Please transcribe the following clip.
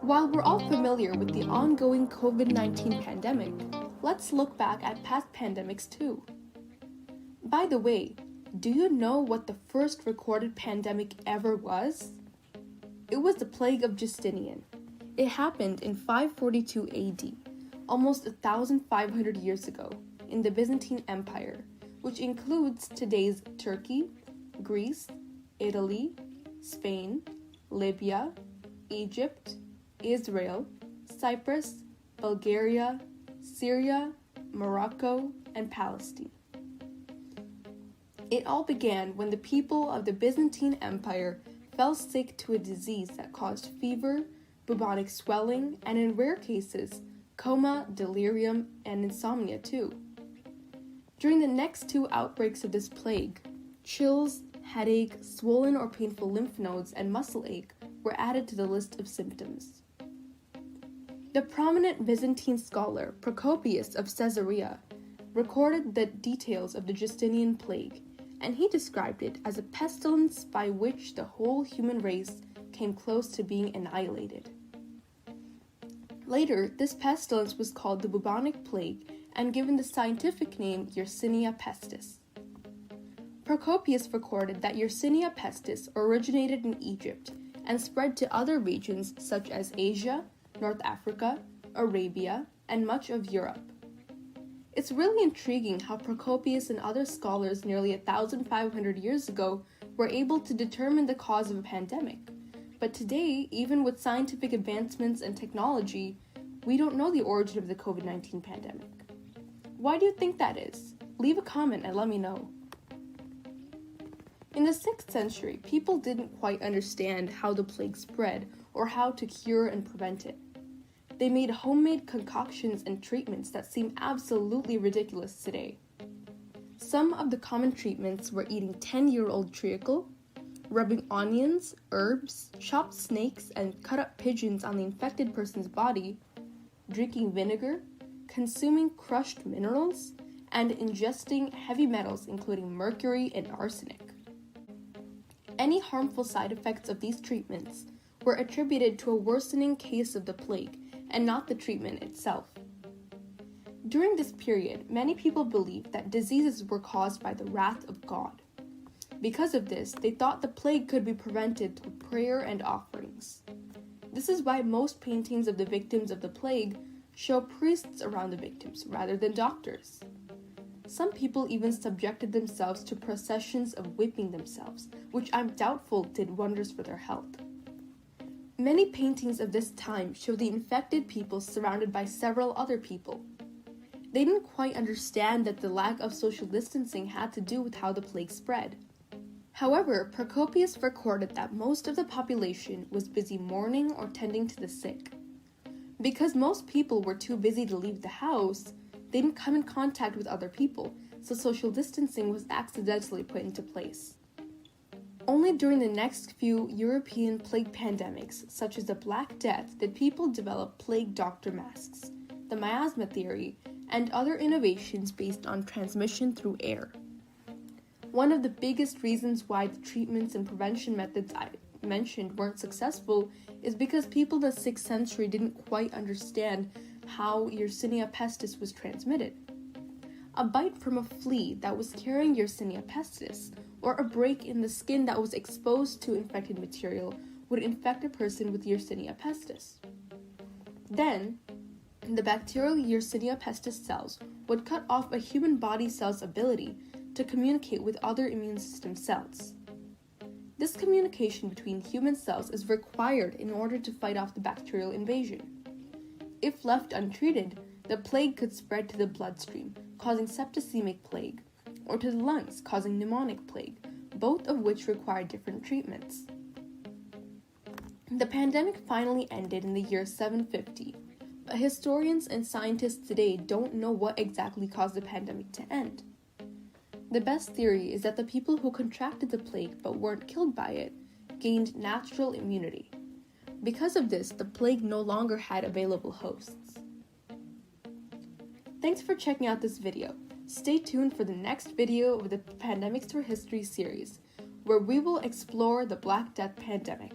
While we're all familiar with the ongoing COVID-19 pandemic, let's look back at past pandemics too. By the way, do you know what the first recorded pandemic ever was? It was the Plague of Justinian. It happened in 542 AD, almost 1,500 years ago, in the Byzantine Empire, which includes today's Turkey, Greece, Italy, Spain, Libya, Egypt, Israel, Cyprus, Bulgaria, Syria, Morocco, and Palestine. It all began when the people of the Byzantine Empire fell sick to a disease that caused fever, bubonic swelling, and in rare cases, coma, delirium, and insomnia too. During the next two outbreaks of this plague, chills, headache, swollen or painful lymph nodes, and muscle ache were added to the list of symptoms. The prominent Byzantine scholar Procopius of Caesarea recorded the details of the Justinian plague, and he described it as a pestilence by which the whole human race came close to being annihilated. Later, this pestilence was called the bubonic plague and given the scientific name Yersinia pestis. Procopius recorded that Yersinia pestis originated in Egypt and spread to other regions such as Asia, North Africa, Arabia, and much of Europe. It's really intriguing how Procopius and other scholars nearly 1,500 years ago were able to determine the cause of a pandemic. But today, even with scientific advancements and technology, we don't know the origin of the COVID-19 pandemic. Why do you think that is? Leave a comment and let me know. In the 6th century, people didn't quite understand how the plague spread or how to cure and prevent it. They made homemade concoctions and treatments that seem absolutely ridiculous today. Some of the common treatments were eating 10-year-old treacle, rubbing onions, herbs, chopped snakes, and cut up pigeons on the infected person's body, drinking vinegar, consuming crushed minerals, and ingesting heavy metals including mercury and arsenic. Any harmful side effects of these treatments were attributed to a worsening case of the plague and not the treatment itself. During this period, many people believed that diseases were caused by the wrath of God. Because of this, they thought the plague could be prevented through prayer and offerings. This is why most paintings of the victims of the plague show priests around the victims rather than doctors. Some people even subjected themselves to processions of whipping themselves, which I'm doubtful did wonders for their health. Many paintings of this time show the infected people surrounded by several other people. They didn't quite understand that the lack of social distancing had to do with how the plague spread. However, Procopius recorded that most of the population was busy mourning or tending to the sick. Because most people were too busy to leave the house, they didn't come in contact with other people, so social distancing was accidentally put into place. Only during the next few European plague pandemics, such as the Black Death, did people develop plague doctor masks, the miasma theory, and other innovations based on transmission through air. One of the biggest reasons why the treatments and prevention methods I mentioned weren't successful is because people in the 6th century didn't quite understand how Yersinia pestis was transmitted. A bite from a flea that was carrying Yersinia pestis, or a break in the skin that was exposed to infected material, would infect a person with Yersinia pestis. Then, the bacterial Yersinia pestis cells would cut off a human body cell's ability to communicate with other immune system cells. This communication between human cells is required in order to fight off the bacterial invasion. If left untreated, the plague could spread to the bloodstream, causing septicemic plague, or to the lungs, causing pneumonic plague, both of which require different treatments. The pandemic finally ended in the year 750, but historians and scientists today don't know what exactly caused the pandemic to end. The best theory is that the people who contracted the plague but weren't killed by it gained natural immunity. Because of this, the plague no longer had available hosts. Thanks for checking out this video. Stay tuned for the next video of the Pandemics Through History series, where we will explore the Black Death pandemic.